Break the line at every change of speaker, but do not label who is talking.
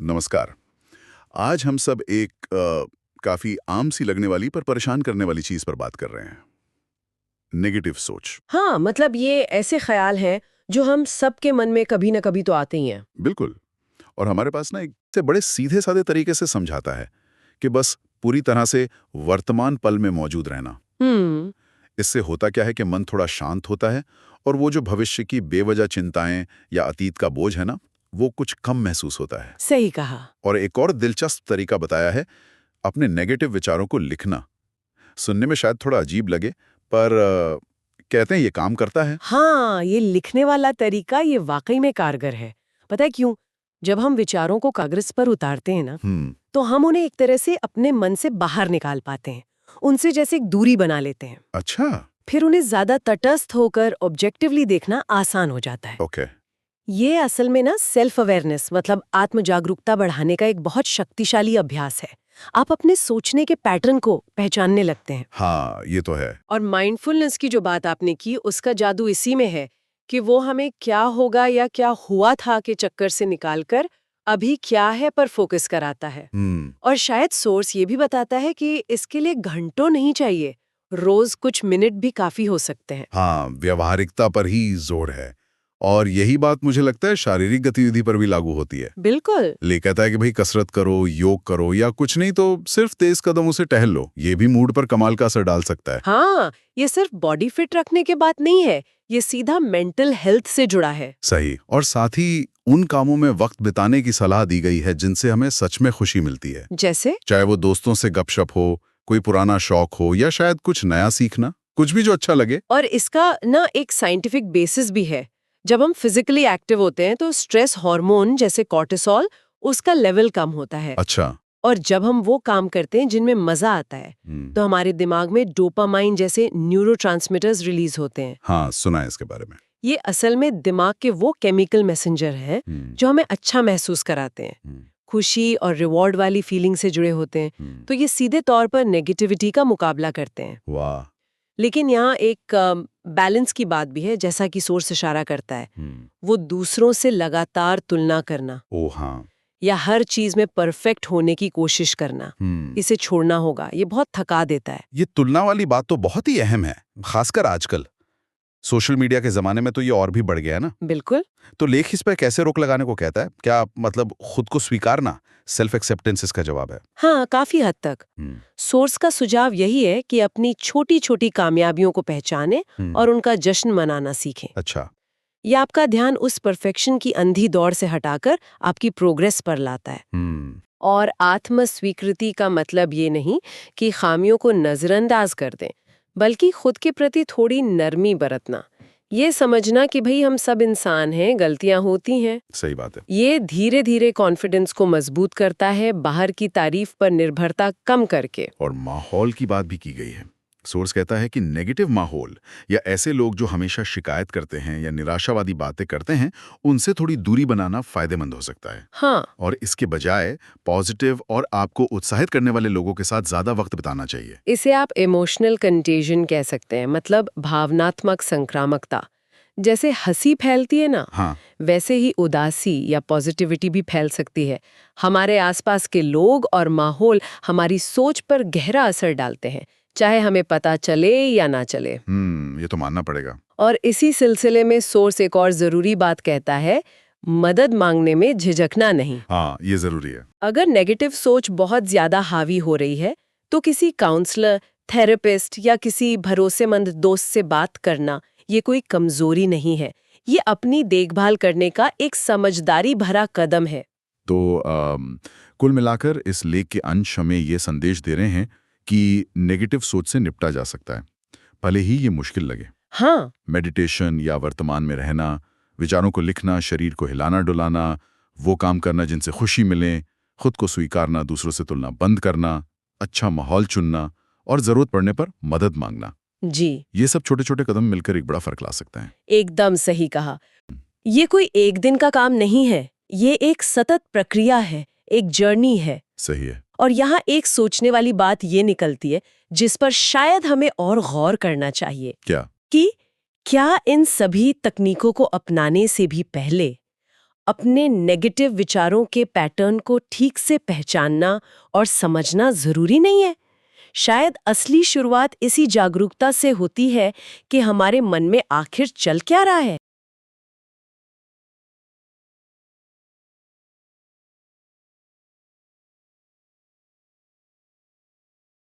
नमस्कार। आज हम सब एक काफी आम सी लगने वाली पर परेशान करने वाली चीज पर बात कर रहे हैं। नेगेटिव सोच।
हाँ, मतलब ये ऐसे ख्याल हैं जो हम सबके मन में कभी न कभी तो आते ही हैं।
बिल्कुल। और हमारे पास ना एक से बड़े सीधे साधे तरीके से समझाता है कि बस पूरी तरह से वर्तमान पल में मौजूद रहना।
हम्म।
इससे होता क्या है कि मन थोड़ा शांत होता है और वो जो भविष्य की बेवजह चिंताएं या अतीत का बोझ है ना, वो कुछ कम महसूस होता है।
सही कहा।
और एक और दिलचस्प तरीका बताया है, अपने नेगेटिव विचारों को लिखना। सुनने में शायद थोड़ा अजीब लगे, पर कहते हैं ये काम करता है।
हाँ, ये लिखने वाला तरीका ये वाकई में कारगर है। पता है क्यों? जब हम विचारों को कागज पर उतारते हैं ना, तो हम उन्हें एक तरह से अपने मन से बाहर निकाल पाते हैं। उनसे जैसे एक दूरी बना लेते हैं।
अच्छा।
फिर उन्हें ज्यादा तटस्थ होकर ऑब्जेक्टिवली देखना आसान हो जाता है।
ओके।
ये असल में ना सेल्फ अवेयरनेस मतलब आत्म जागरूकता बढ़ाने का एक बहुत शक्तिशाली अभ्यास है। आप अपने सोचने के पैटर्न को पहचानने लगते हैं।
हाँ, ये तो है।
और माइंडफुलनेस की जो बात आपने की उसका जादू इसी में है कि वो हमें क्या होगा या क्या हुआ था के चक्कर से निकालकर अभी क्या है पर फोकस कराता है। और शायद सोर्स ये भी बताता है कि इसके लिए घंटों नहीं चाहिए, रोज कुछ मिनट भी काफी हो सकते हैं।
हाँ, व्यवहारिकता पर ही जोर है। और यही बात मुझे लगता है शारीरिक गतिविधि पर भी लागू होती है।
बिल्कुल।
ले कहता है कि भाई कसरत करो, योग करो, या कुछ नहीं तो सिर्फ तेज कदमों से टहल लो, ये भी मूड पर कमाल का असर डाल सकता है।
हाँ, ये सिर्फ बॉडी फिट रखने के बात नहीं है, ये सीधा मेंटल हेल्थ से जुड़ा है।
सही। और साथ ही उन कामों में वक्त बिताने की सलाह दी गई है जिनसे हमें सच में खुशी मिलती है।
जैसे
चाहे वो दोस्तों से गपशप हो, कोई पुराना शौक हो, या शायद कुछ नया सीखना, कुछ भी जो अच्छा लगे।
और इसका ना एक साइंटिफिक बेसिस भी है। जब हम फिजिकली एक्टिव होते हैं तो स्ट्रेस हार्मोन जैसे कॉर्टिसोल उसका लेवल कम होता है।
अच्छा।
और जब हम वो काम करते हैं जिनमें मजा आता है तो हमारे दिमाग में डोपामाइन जैसे न्यूरोट्रांसमीटर्स रिलीज होते हैं।
हाँ, सुना है इसके बारे में।
ये असल में दिमाग के वो केमिकल मैसेंजर हैं जो हमें अच्छा महसूस कराते हैं, खुशी और रिवॉर्ड वाली फीलिंग से जुड़े होते हैं। तो ये सीधे तौर पर नेगेटिविटी का मुकाबला करते हैं।
वाह।
लेकिन यहाँ एक बैलेंस की बात भी है, जैसा कि सोर्स इशारा करता है। वो दूसरों से लगातार तुलना करना
ओ हाँ।
या हर चीज में परफेक्ट होने की कोशिश करना, इसे छोड़ना होगा। ये बहुत थका देता है।
ये तुलना वाली बात तो बहुत ही अहम है, खासकर आजकल सोशल मीडिया के जमाने में तो ये और भी बढ़ गया है ना।
बिल्कुल।
तो लेख इस पर कैसे रोक लगाने को कहता है? क्या मतलब खुद को स्वीकारना, सेल्फ एक्सेप्टेंस इसका जवाब है?
हाँ, काफी हद तक। सोर्स का सुझाव यही है कि अपनी छोटी छोटी कामयाबियों को पहचानें और उनका जश्न मनाना सीखें।
अच्छा।
ये आपका ध्यान उस परफेक्शन की अंधी दौड़ से हटाकर आपकी प्रोग्रेस पर लाता है। और आत्म स्वीकृति का मतलब ये नहीं कि खामियों को नजरअंदाज कर दें, बल्कि खुद के प्रति थोड़ी नरमी बरतना, ये समझना कि भाई हम सब इंसान हैं, गलतियां होती हैं।
सही बात है।
ये धीरे धीरे कॉन्फिडेंस को मजबूत करता है, बाहर की तारीफ पर निर्भरता कम करके।
और माहौल की बात भी की गई है। सोर्स कहता है कि नेगेटिव माहौल या ऐसे लोग जो हमेशा शिकायत करते हैं या निराशावादी बातें करते हैं, उनसे थोड़ी दूरी बनाना फायदेमंद हो सकता है।
हाँ।
और इसके बजाय पॉजिटिव और आपको उत्साहित करने वाले लोगों के साथ ज्यादा वक्त बिताना चाहिए।
इसे आप इमोशनल कंटेजन कह सकते हैं, मतलब भावनात्मक संक्रामकता। जैसे हंसी फैलती है ना,
हाँ।
वैसे ही उदासी या पॉजिटिविटी भी फैल सकती है। हमारे आसपास के लोग और माहौल हमारी सोच पर गहरा असर डालते हैं, चाहे हमें पता चले या ना चले।
ये तो मानना पड़ेगा।
और इसी सिलसिले में सोर्स एक और जरूरी बात कहता है, मदद मांगने में झिझकना नहीं।
हाँ, ये जरूरी है।
अगर नेगेटिव सोच बहुत ज्यादा हावी हो रही है तो किसी काउंसलर, थेरेपिस्ट या किसी भरोसेमंद दोस्त से बात करना ये कोई कमजोरी नहीं है, ये अपनी देखभाल करने का एक समझदारी भरा कदम है।
तो कुल मिलाकर इस लेख के अंश हमें ये संदेश दे रहे हैं कि नेगेटिव सोच से निपटा जा सकता है, भले ही ये मुश्किल लगे।
हाँ।
मेडिटेशन या वर्तमान में रहना, विचारों को लिखना, शरीर को हिलाना डुलाना, वो काम करना जिनसे खुशी मिले, खुद को स्वीकारना, दूसरों से तुलना बंद करना, अच्छा माहौल चुनना और जरूरत पड़ने पर मदद मांगना,
जी,
ये सब छोटे छोटे कदम मिलकर एक बड़ा फर्क ला सकते हैं।
एकदम सही कहा। ये कोई एक दिन का काम नहीं है, ये एक सतत प्रक्रिया है, एक जर्नी है।
सही है।
और यहाँ एक सोचने वाली बात ये निकलती है जिस पर शायद हमें और गौर करना चाहिए।
क्या?
कि क्या इन सभी तकनीकों को अपनाने से भी पहले अपने नेगेटिव विचारों के पैटर्न को ठीक से पहचानना और समझना जरूरी नहीं है? शायद असली शुरुआत इसी जागरूकता से होती है कि हमारे मन में आखिर चल क्या रहा है।